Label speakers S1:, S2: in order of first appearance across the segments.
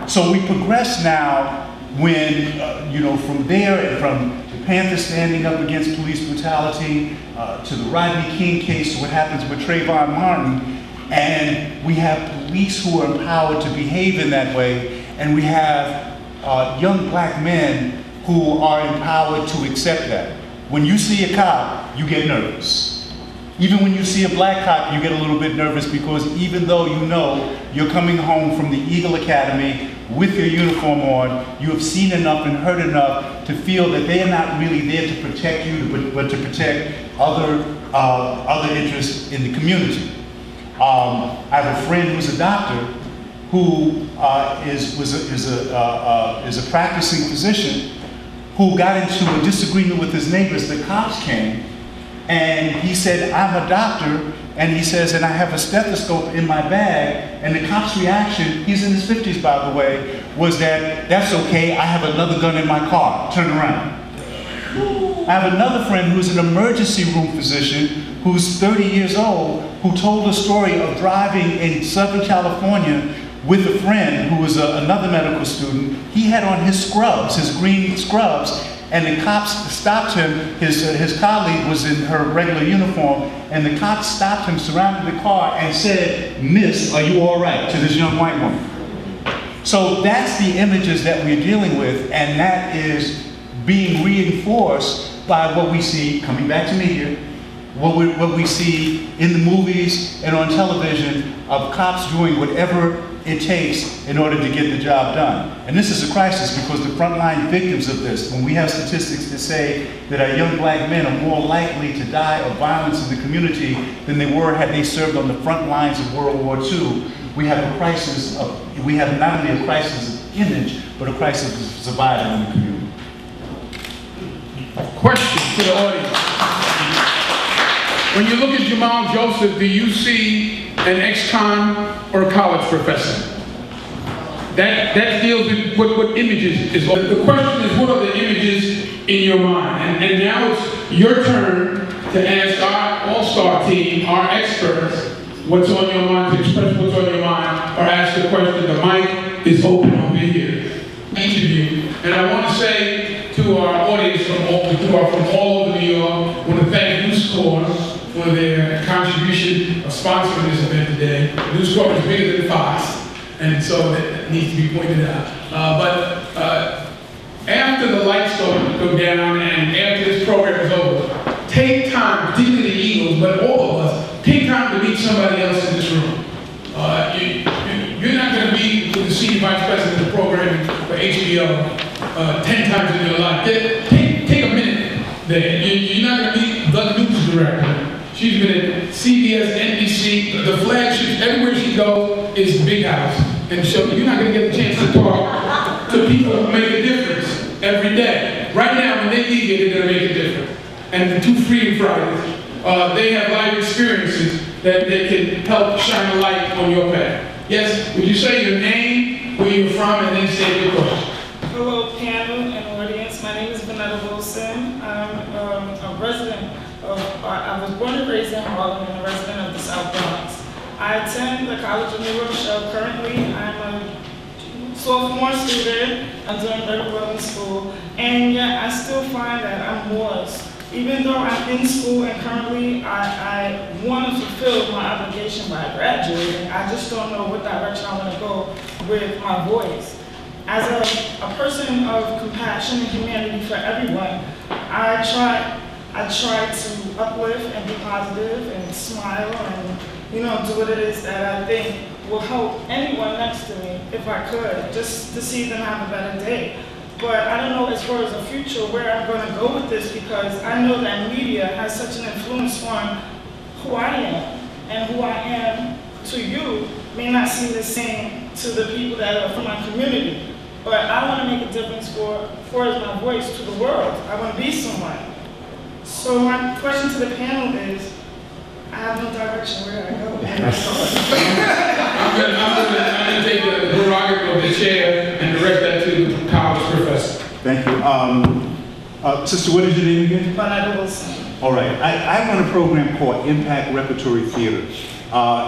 S1: So we progress now when, you know, from there and from the Panthers standing up against police brutality to the Rodney King case, to what happens with Trayvon Martin, and we have police who are empowered to behave in that way, and we have young black men who are empowered to accept that. When you see a cop, you get nervous. Even when you see a black cop, you get a little bit nervous, because even though you know you're coming home from the Eagle Academy with your uniform on, you have seen enough and heard enough to feel that they are not really there to protect you, but to protect other interests in the community. I have a friend who's a doctor who is a practicing physician who got into a disagreement with his neighbors. The cops came, and he said, I'm a doctor, and he says, and I have a stethoscope in my bag, and the cop's reaction, he's in his 50s by the way, was that, that's okay, I have another gun in my car, turn around. I have another friend who's an emergency room physician who's 30 years old, who told a story of driving in Southern California with a friend who was another medical student. He had on his scrubs, his green scrubs, and the cops stopped him. His colleague was in her regular uniform, and the cops stopped him, surrounded the car, and said, "Miss, are you all right?" to this young white woman. So that's the images that we're dealing with, and that is being reinforced by what we see, coming back to media, what we see in the movies and on television of cops doing whatever it takes in order to get the job done. And this is a crisis, because the frontline victims of this, when we have statistics that say that our young black men are more likely to die of violence in the community than they were had they served on the front lines of World War II, we have a crisis of, we have not only a crisis of image, but a crisis of survival in the community.
S2: Question to the audience. When you look at Jamal Joseph, do you see an ex-con or a college professor? That deals with what images is. The question is, what are the images in your mind? And now it's your turn to ask our all-star team, our experts, what's on your mind, to express what's on your mind, or ask the question. The mic is open over here. Each of you. And I want to say to our audience from all over New York, I want to thank News Corps for their contribution of sponsoring this event today. News Corp is bigger than Fox, and so that needs to be pointed out. After the lights go down and after this program is over, take time, particularly the Eagles, but all of us, take time to meet somebody else in this room. You're not going to be with the senior vice president of programming for HBO 10 times in your life. Take a minute there. You're not going to be the news director. She's been at CBS, NBC, the flagships, everywhere she goes is Big House. And so you're not going to get a chance to talk to people who make a difference every day. Right now, when they leave here, they're going to make a difference. And the 2 Freedom Fridays, they have life experiences that they can help shine a light on your path. Yes, would you say your name, where you're from, and then say your question?
S3: Hello, panel and audience. My name is Vonetta. I'm a resident of, I was born and raised in Harlem and a resident of the South Bronx. I attend the College of New Rochelle. Currently, I'm a sophomore student. I'm doing very well in school. And yet, I still find that I'm lost. Even though I'm in school and currently I want to fulfill my obligation by graduating, I just don't know what direction I want to go with my voice. As a person of compassion and humanity for everyone, I try to uplift and be positive and smile and, you know, do what it is that I think will help anyone next to me, if I could, just to see them have a better day. But I don't know as far as the future where I'm going to go with this, because I know that media has such an influence on who I am, and who I am to you may not seem the same to the people that are from my community. But I want to make a difference for my voice to the world. I want to be someone. So my question to the panel is, I have no direction where I go.
S2: I'm going to take the prerogative of the chair and direct that to the college professor.
S1: Thank you. Sister, what is your name again?
S3: Vonetta Wilson.
S1: All right. I run a program called Impact Repertory Theater.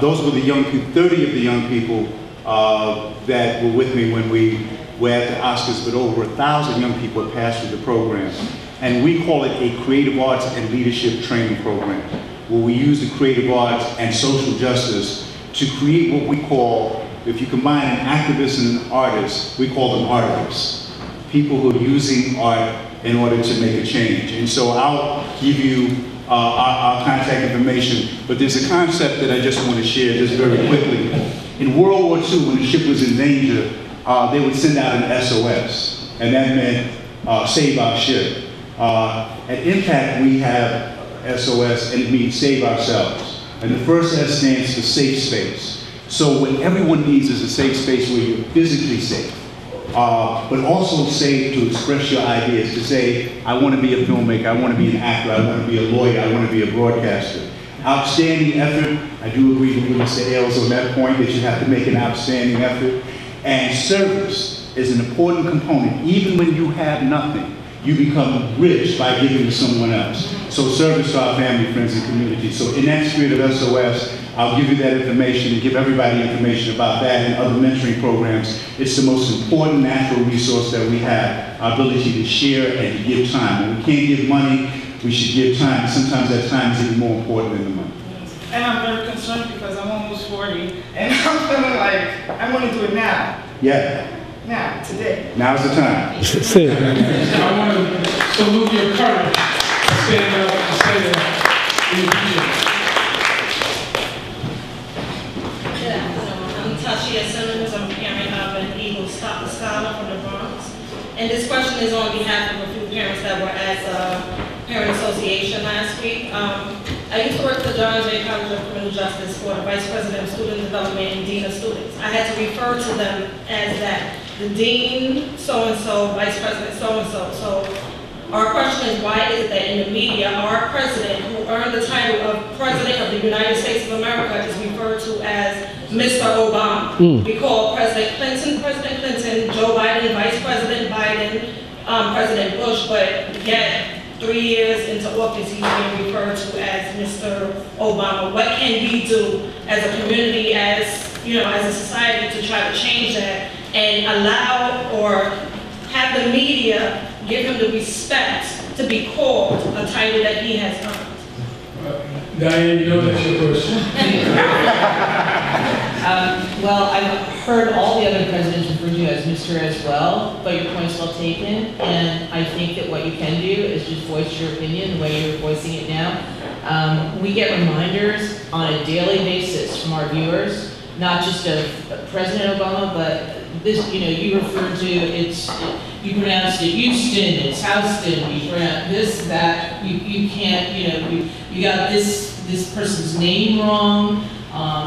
S1: Those were the young people, 30 of the young people that were with me when we were at the Oscars, but over 1,000 young people have passed through the program. And we call it a creative arts and leadership training program, where we use the creative arts and social justice to create what we call, if you combine an activist and an artist, we call them artists. People who are using art in order to make a change. And so I'll give you our contact information, but there's a concept that I just want to share just very quickly. In World War II, when the ship was in danger, they would send out an SOS, and that meant save our ship. At Impact, we have SOS, and it means save ourselves. And the first S stands for safe space. So what everyone needs is a safe space where you're physically safe, but also safe to express your ideas, to say, I want to be a filmmaker, I want to be an actor, I want to be a lawyer, I want to be a broadcaster. Outstanding effort. I do agree with Mr. Ailes on that point, that you have to make an outstanding effort. And service is an important component. Even when you have nothing, you become rich by giving to someone else. So service to our family, friends, and community. So in that spirit of SOS, I'll give you that information and give everybody information about that and other mentoring programs. It's the most important natural resource that we have, our ability to share and to give time. When we can't give money, we should give time. Sometimes that time is even more important than the money.
S3: And I'm very concerned because I'm almost 40, and I'm feeling like I want to do it now.
S1: Yeah.
S3: Now, today.
S1: Now's the time.
S2: I want to salute your courage. Stand up and say that. We appreciate it.
S4: I'm Tashia Simmons. I'm a parent of an Eagle Scholar from the Bronx. And this question is on behalf of a few parents that were at the Parent Association last week. I used to work for the John Jay College of Criminal Justice for the Vice President of Student Development and Dean of Students. I had to refer to them as that. The Dean so-and-so, Vice President so-and-so. So our question is, why is it that in the media, our President, who earned the title of President of the United States of America, is referred to as Mr. Obama? We call President Clinton, Joe Biden, Vice President Biden, President Bush, but yet 3 years into office, he's being referred to as Mr. Obama. What can we do as a community, as a society, to try to change that and allow or have the media give him the respect to be called a title that he has earned?
S2: Diane, you know that's your question.
S5: Well, I've heard all the other presidents refer to you as Mr. as well, but your point's well taken, and I think that what you can do is just voice your opinion the way you're voicing it now. We get reminders on a daily basis from our viewers, not just of President Obama, but this, you referred to, you pronounced it Houston, it's Houston, you pronounce this, that, you can't, you got this person's name wrong.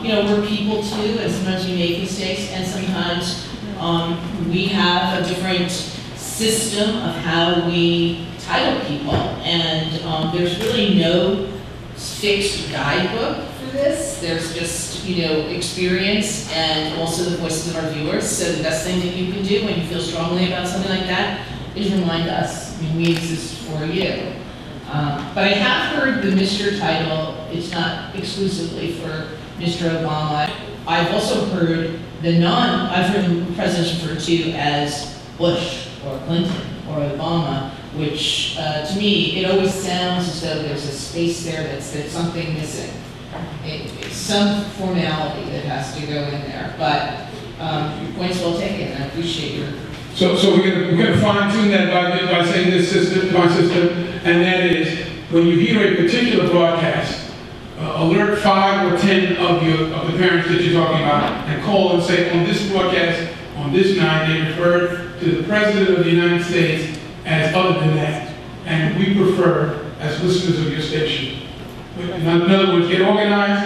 S5: We're people too, and sometimes we make mistakes, and sometimes we have a different system of how we title people, and there's really no fixed guidebook for this. There's just, experience and also the voices of our viewers. So the best thing that you can do when you feel strongly about something like that is remind us. We exist for you. But I have heard the Mr. title. It's not exclusively for Mr. Obama. I've also heard I've heard presidents referred to as Bush or Clinton or Obama, which to me, it always sounds as though there's a space there that's something missing. It's some formality that has to go in there, but your point's well taken, and I appreciate your...
S2: So we're going to fine-tune that by saying this system, and that is, when you hear a particular broadcast, alert 5 or 10 of the parents that you're talking about, and call and say, on this broadcast, on this night, they referred to the President of the United States as other than that, and we prefer, as listeners of your station. In other words, get organized,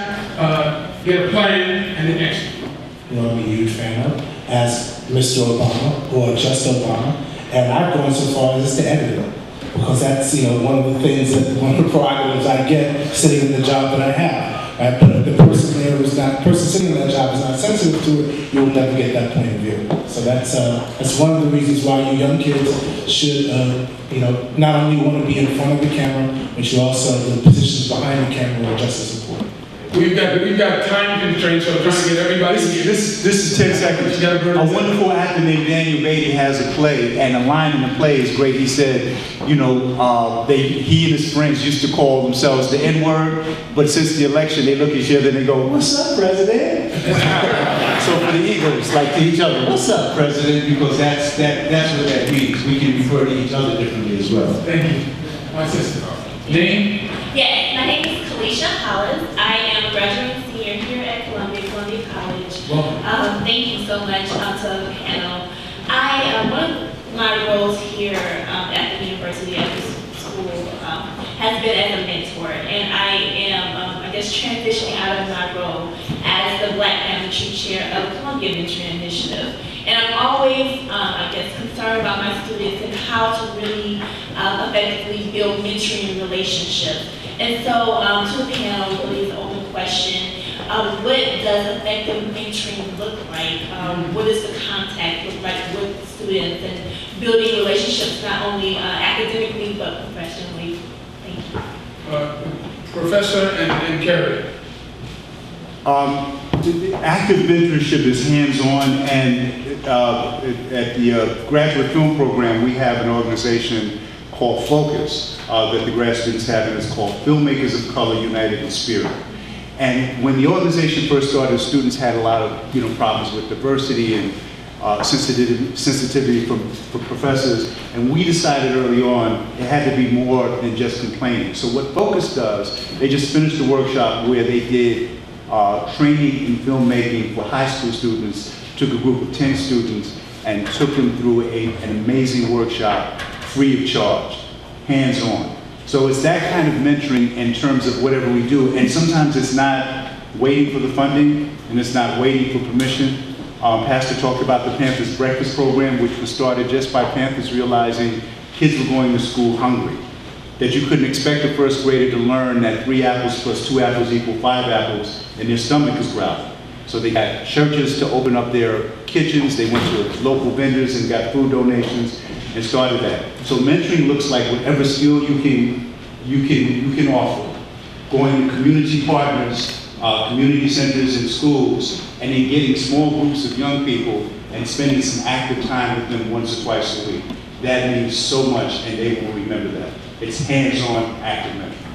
S2: get a plan, and then execute.
S6: I'm a huge fan of, as Mr. Obama, or just Obama, and I've gone so far as just to edit it, because that's, one of the things, one of the prerogatives I get sitting in the job that I have. Right? But if the person there who's not, the person sitting in that job is not sensitive to it, you'll never get that point of view. So that's one of the reasons why you young kids should, not only want to be in front of the camera, but you also, the positions behind the camera are just as important.
S2: We've got time constraints, so I'm trying to get everybody here.
S1: This is 10 seconds. A wonderful actor named Daniel Beatty has a play, and a line in the play is great. He said, you know, he and his friends used to call themselves the N-word, but since the election, they look at each other and they go, "What's up, President?" So for the Eagles, like to each other, "What's up, President?" Because that's what that means. We can refer to each other differently as well.
S2: Thank you. My sister. Name?
S7: Yes, my name is Kalisha Hollis. I am a graduate senior here at Columbia College.
S2: Welcome.
S7: Thank you so much to the panel. One of my roles here at the university, at this school, has been as a mentor. And I am, I guess, transitioning out of my role as the Black Family Tree Chair of Columbia Mentoring Initiative. And I'm always, I guess, concerned about my students and how to really effectively build mentoring relationships. And so, to the panel, really is an open question. What does effective mentoring look like? What does the contact look like with students and building relationships not only academically but professionally? Thank you.
S2: Professor and Carrie.
S1: Active mentorship is hands-on, and at the graduate film program, we have an organization called Focus that the grad students have, and it's called Filmmakers of Color United in Spirit. And when the organization first started, students had a lot of problems with diversity and sensitivity from professors, and we decided early on it had to be more than just complaining. So what Focus does, they just finished a workshop where they did training in filmmaking for high school students, took a group of 10 students and took them through an amazing workshop free of charge, hands-on. So it's that kind of mentoring in terms of whatever we do, and sometimes it's not waiting for the funding and it's not waiting for permission. Pastor talked about the Panthers Breakfast Program, which was started just by Panthers realizing kids were going to school hungry. That you couldn't expect a first grader to learn that 3 apples plus 2 apples equal 5 apples, and their stomach is growling. So they got churches to open up their kitchens, they went to local vendors and got food donations and started that. So mentoring looks like whatever skill you can offer. Going to community partners, community centers and schools, and then getting small groups of young people and spending some active time with them once or twice a week. That means so much, and they will remember that. It's hands-on active mentoring.